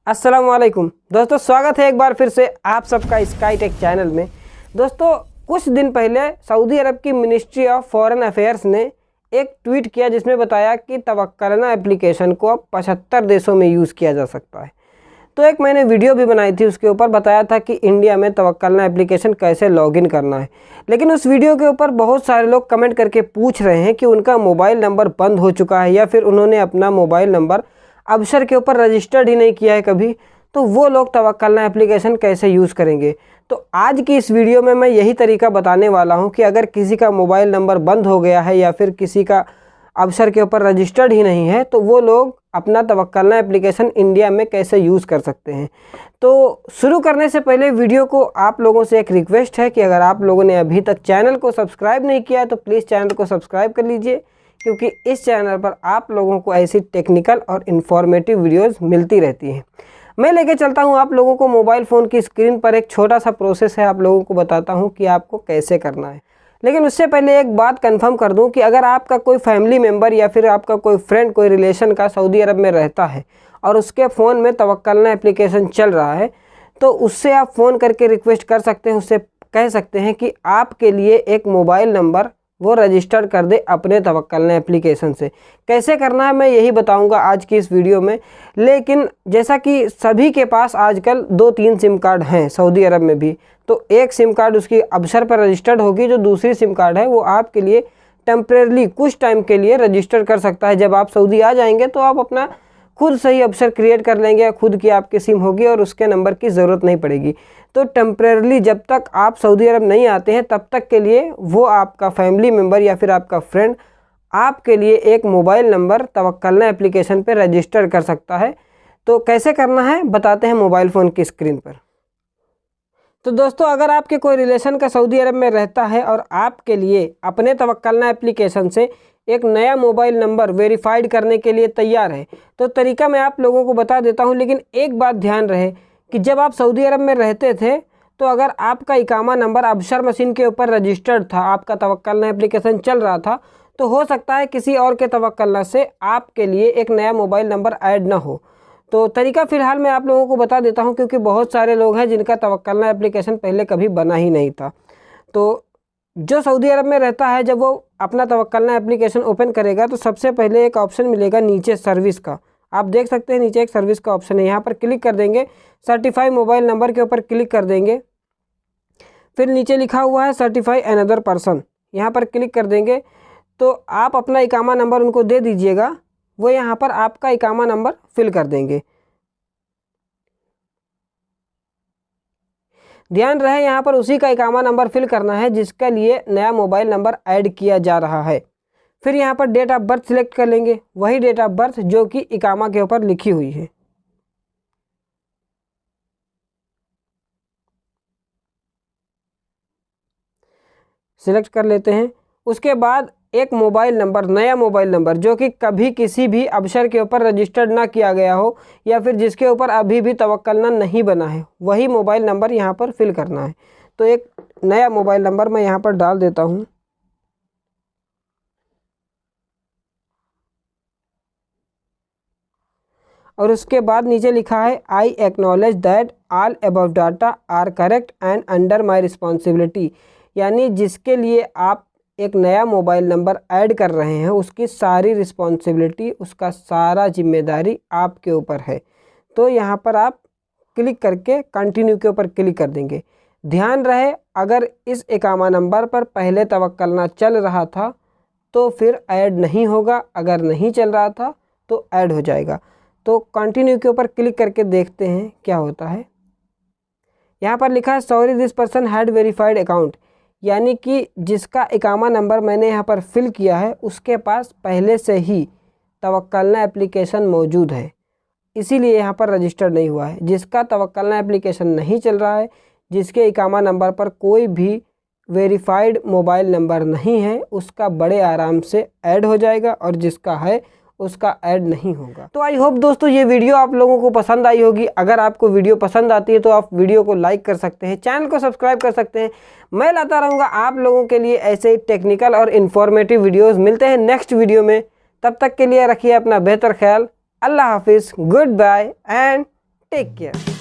अस्सलाम वालेकुम दोस्तों, स्वागत है एक बार फिर से आप सबका स्काई टेक चैनल में। दोस्तों, कुछ दिन पहले सऊदी अरब की मिनिस्ट्री ऑफ फॉरेन अफेयर्स ने एक ट्वीट किया जिसमें बताया कि तवक्कलना एप्लीकेशन को अब 75 देशों में यूज़ किया जा सकता है। तो एक मैंने वीडियो भी बनाई थी, उसके ऊपर बताया था कि इंडिया में तवक्कलना एप्लीकेशन कैसे लॉगिन करना है। लेकिन उस वीडियो के ऊपर बहुत सारे लोग कमेंट करके पूछ रहे हैं कि उनका मोबाइल नंबर बंद हो चुका है या फिर उन्होंने अपना मोबाइल नंबर अबशर के ऊपर रजिस्टर्ड ही नहीं किया है कभी, तो वो लोग तवक्कलना एप्लीकेशन कैसे यूज़ करेंगे। तो आज की इस वीडियो में मैं यही तरीका बताने वाला हूं कि अगर किसी का मोबाइल नंबर बंद हो गया है या फिर किसी का अबशर के ऊपर रजिस्टर्ड ही नहीं है, तो वो लोग अपना तवक्कलना एप्लीकेशन इंडिया में कैसे यूज़ कर सकते हैं। तो शुरू करने से पहले वीडियो को आप लोगों से एक रिक्वेस्ट है कि अगर आप लोगों ने अभी तक चैनल को सब्सक्राइब नहीं किया है तो प्लीज़ चैनल को सब्सक्राइब कर लीजिए, क्योंकि इस चैनल पर आप लोगों को ऐसी टेक्निकल और इन्फॉर्मेटिव वीडियोस मिलती रहती हैं। मैं लेके चलता हूं आप लोगों को मोबाइल फ़ोन की स्क्रीन पर, एक छोटा सा प्रोसेस है, आप लोगों को बताता हूं कि आपको कैसे करना है। लेकिन उससे पहले एक बात कंफर्म कर दूं कि अगर आपका कोई फैमिली मेम्बर या फिर आपका कोई फ्रेंड, कोई रिलेशन का सऊदी अरब में रहता है और उसके फ़ोन में तवक्कलना एप्लीकेशन चल रहा है, तो उससे आप फ़ोन करके रिक्वेस्ट कर सकते हैं, उससे कह सकते हैं कि आपके लिए एक मोबाइल नंबर वो रजिस्टर कर दे अपने तवक्कलना एप्लीकेशन से। कैसे करना है मैं यही बताऊंगा आज की इस वीडियो में। लेकिन जैसा कि सभी के पास आजकल 2-3 सिम कार्ड हैं सऊदी अरब में भी, तो एक सिम कार्ड उसकी अबशर पर रजिस्टर्ड होगी, जो दूसरी सिम कार्ड है वो आपके लिए टेम्परेरली कुछ टाइम के लिए रजिस्टर कर सकता है। जब आप सऊदी आ जाएंगे तो आप अपना खुद से ही अबशर क्रिएट कर लेंगे, खुद की आपकी सिम होगी और उसके नंबर की ज़रूरत नहीं पड़ेगी। तो टेम्परेरली जब तक आप सऊदी अरब नहीं आते हैं तब तक के लिए वो आपका फैमिली मेम्बर या फिर आपका फ्रेंड आपके लिए एक मोबाइल नंबर तवक्कलना एप्लीकेशन पे रजिस्टर कर सकता है। तो कैसे करना है बताते हैं मोबाइल फ़ोन की स्क्रीन पर। तो दोस्तों, अगर आपके कोई रिलेशन का सऊदी अरब में रहता है और आपके लिए अपने तवक्कलना एप्लीकेशन से एक नया मोबाइल नंबर वेरीफाइड करने के लिए तैयार है, तो तरीका मैं आप लोगों को बता देता हूं। लेकिन एक बात ध्यान रहे कि जब आप सऊदी अरब में रहते थे तो अगर आपका इकामा नंबर अबशर मशीन के ऊपर रजिस्टर्ड था, आपका तवक्कलना एप्लीकेशन चल रहा था, तो हो सकता है किसी और के तवक्कलना से आपके लिए एक नया मोबाइल नंबर ऐड ना हो। तो तरीका फ़िलहाल मैं आप लोगों को बता देता हूं, क्योंकि बहुत सारे लोग हैं जिनका तवक्कलना एप्लीकेशन पहले कभी बना ही नहीं था। तो जो सऊदी अरब में रहता है, जब वो अपना तवक्कलना एप्लीकेशन ओपन करेगा तो सबसे पहले एक ऑप्शन मिलेगा नीचे सर्विस का। आप देख सकते हैं नीचे एक सर्विस का ऑप्शन है, यहाँ पर क्लिक कर देंगे, सर्टिफाई मोबाइल नंबर के ऊपर क्लिक कर देंगे। फिर नीचे लिखा हुआ है सर्टिफाई अनदर पर्सन, यहाँ पर क्लिक कर देंगे। तो आप अपना इकामा नंबर उनको दे दीजिएगा, वो यहाँ पर आपका इकामा नंबर फिल कर देंगे। ध्यान रहे यहाँ पर उसी का इकामा नंबर फिल करना है जिसके लिए नया मोबाइल नंबर ऐड किया जा रहा है। फिर यहाँ पर डेट ऑफ बर्थ सिलेक्ट कर लेंगे, वही डेट ऑफ बर्थ जो कि इकामा के ऊपर लिखी हुई है। सिलेक्ट कर लेते हैं। उसके बाद एक मोबाइल नंबर, नया मोबाइल नंबर जो कि कभी किसी भी अबशर के ऊपर रजिस्टर्ड ना किया गया हो या फिर जिसके ऊपर अभी भी तवक्कलना नहीं बना है, वही मोबाइल नंबर यहाँ पर फिल करना है। तो एक नया मोबाइल नंबर मैं यहाँ पर डाल देता हूँ। और उसके बाद नीचे लिखा है I acknowledge that all above data are correct and under my responsibility, यानी जिसके लिए आप एक नया मोबाइल नंबर ऐड कर रहे हैं उसकी सारी रिस्पॉन्सिबिलिटी, उसका सारा जिम्मेदारी आपके ऊपर है। तो यहाँ पर आप क्लिक करके कंटिन्यू के ऊपर क्लिक कर देंगे। ध्यान रहे अगर इस इकामा नंबर पर पहले तवक्कलना चल रहा था तो फिर ऐड नहीं होगा, अगर नहीं चल रहा था तो ऐड हो जाएगा। तो कंटिन्यू के ऊपर क्लिक करके देखते हैं क्या होता है। यहाँ पर लिखा है sorry this person had verified account, यानी कि जिसका इकामा नंबर मैंने यहाँ पर फिल किया है उसके पास पहले से ही तवक्कलना एप्लीकेशन मौजूद है, इसीलिए यहाँ पर रजिस्टर्ड नहीं हुआ है। जिसका तवक्कलना एप्लीकेशन नहीं चल रहा है, जिसके इकामा नंबर पर कोई भी वेरीफाइड मोबाइल नंबर नहीं है, उसका बड़े आराम से ऐड हो जाएगा और जिसका है उसका ऐड नहीं होगा। तो आई होप दोस्तों ये वीडियो आप लोगों को पसंद आई होगी। अगर आपको वीडियो पसंद आती है तो आप वीडियो को लाइक कर सकते हैं, चैनल को सब्सक्राइब कर सकते हैं। मैं लाता रहूँगा आप लोगों के लिए ऐसे ही टेक्निकल और इन्फॉर्मेटिव वीडियोज़। मिलते हैं नेक्स्ट वीडियो में, तब तक के लिए रखिए अपना बेहतर ख्याल। अल्लाह हाफिज़, goodbye and take care.